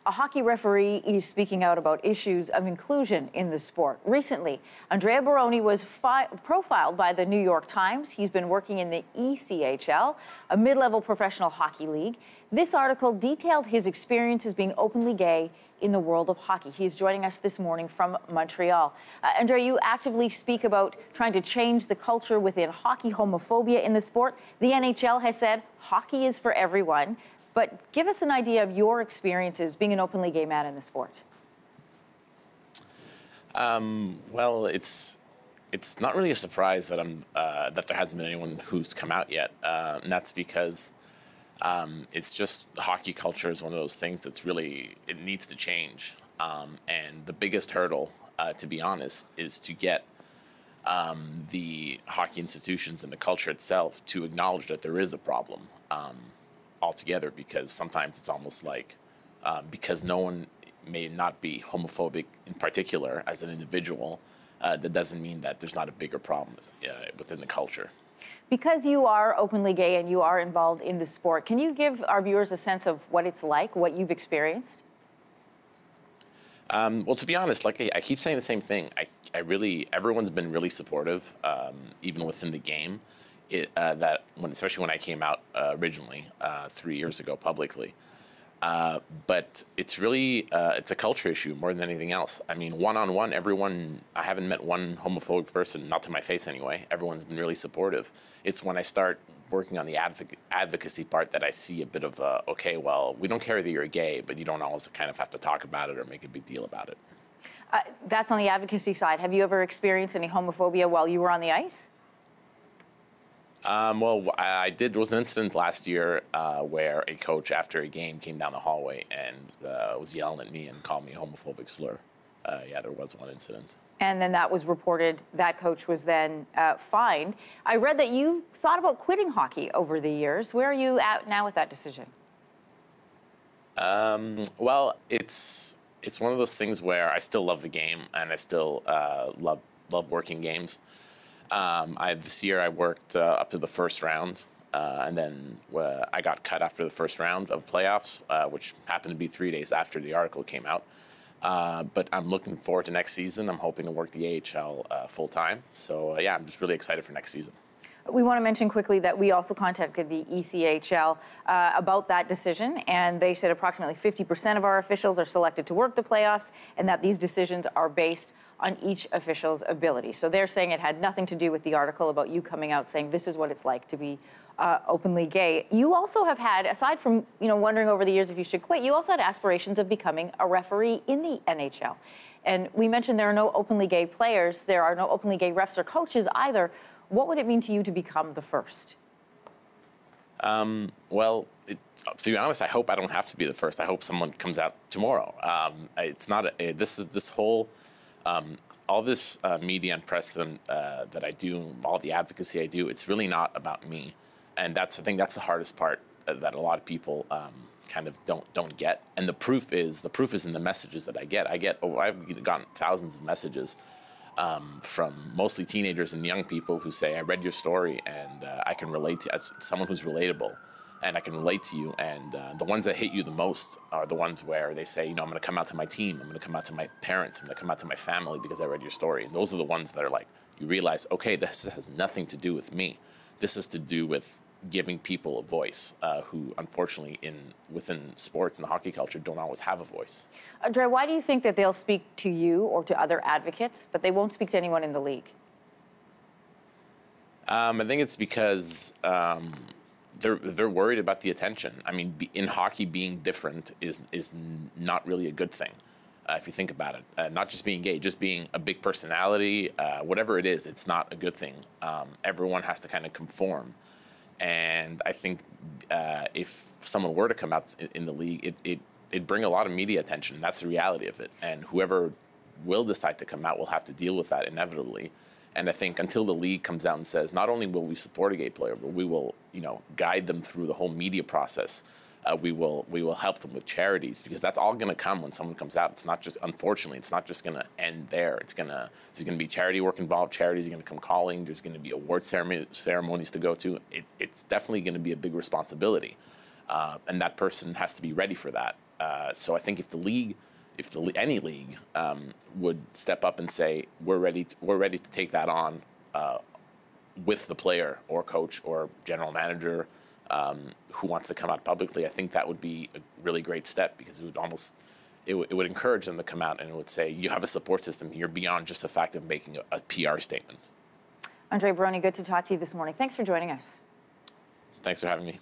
A hockey referee is speaking out about issues of inclusion in the sport. Recently, Andrea Barone was profiled by the New York Times. He's been working in the ECHL, a mid-level professional hockey league. This article detailed his experiences being openly gay in the world of hockey. He is joining us this morning from Montreal. Andrea, you actively speak about trying to change the culture within hockey, homophobia in the sport. The NHL has said hockey is for everyone. But give us an idea of your experiences being an openly gay man in the sport. Well, it's not really a surprise that that there hasn't been anyone who's come out yet, and that's because it's just hockey culture is one of those things that's really, it needs to change, and the biggest hurdle, to be honest, is to get the hockey institutions and the culture itself to acknowledge that there is a problem. Altogether, because sometimes it's almost like because no one may not be homophobic in particular as an individual, that doesn't mean that there's not a bigger problem within the culture. Because you are openly gay and you are involved in the sport, can you give our viewers a sense of what it's like, what you've experienced? Well, to be honest, like I keep saying the same thing. Everyone's been really supportive, even within the game. Especially when I came out originally 3 years ago publicly, but it's really it's a culture issue more than anything else. I mean, one-on-one, I haven't met one homophobic person, not to my face anyway. Everyone's been really supportive. It's when I start working on the advocacy part that I see a bit of okay, well, we don't care that you're gay, but you don't always kind of have to talk about it or make a big deal about it. That's on the advocacy side. Have you ever experienced any homophobia while you were on the ice? Well, I did. There was an incident last year where a coach, after a game, came down the hallway and was yelling at me and called me a homophobic slur. Yeah, there was one incident. And then that was reported. That coach was then fined. I read that you thought about quitting hockey over the years. Where are you at now with that decision? Well, it's one of those things where I still love the game and I still love working games. This year I worked up to the first round, and then I got cut after the first round of playoffs, which happened to be 3 days after the article came out. But I'm looking forward to next season. I'm hoping to work the AHL full time. So yeah, I'm just really excited for next season. We want to mention quickly that we also contacted the ECHL about that decision, and they said approximately 50% of our officials are selected to work the playoffs, and that these decisions are based on each official's ability. So they're saying it had nothing to do with the article about you coming out saying this is what it's like to be openly gay. You also have had, aside from wondering over the years if you should quit, you also had aspirations of becoming a referee in the NHL. And we mentioned there are no openly gay players, there are no openly gay refs or coaches either. What would it mean to you to become the first? Well, to be honest, I hope I don't have to be the first. I hope someone comes out tomorrow. It's not this whole all this media and press that I do, all the advocacy I do. It's really not about me, and I think that's the hardest part that a lot of people kind of don't get. And the proof is in the messages that I get. I've gotten thousands of messages from mostly teenagers and young people who say, I read your story and I can relate to, as someone who's relatable, and I can relate to you. And the ones that hit you the most are the ones where they say, I'm going to come out to my team, I'm going to come out to my parents, I'm going to come out to my family because I read your story. And those are the ones that are like, you realize, okay, this has nothing to do with me. This has to do with giving people a voice who, unfortunately, within sports and the hockey culture, don't always have a voice. Andrea, why do you think that they'll speak to you or to other advocates, but they won't speak to anyone in the league? I think it's because they're worried about the attention. I mean, in hockey, being different is not really a good thing. If you think about it, not just being gay, just being a big personality, whatever it is, it's not a good thing. Everyone has to kind of conform. And I think if someone were to come out in the league, it'd bring a lot of media attention. That's the reality of it. And whoever will decide to come out will have to deal with that inevitably. And I think until the league comes out and says, not only will we support a gay player, but we will, guide them through the whole media process. We will help them with charities, because that's all going to come when someone comes out. It's not just, unfortunately, it's not just going to end there. There's going to be charity work involved. Charities are going to come calling. There's going to be award ceremonies to go to. It's definitely going to be a big responsibility, and that person has to be ready for that. So I think if any league would step up and say we're ready to take that on with the player or coach or general manager who wants to come out publicly, I think that would be a really great step, because it would encourage them to come out, and it would say you have a support system here beyond just the fact of making a PR statement. Andrea Barone, good to talk to you this morning. Thanks for joining us. Thanks for having me.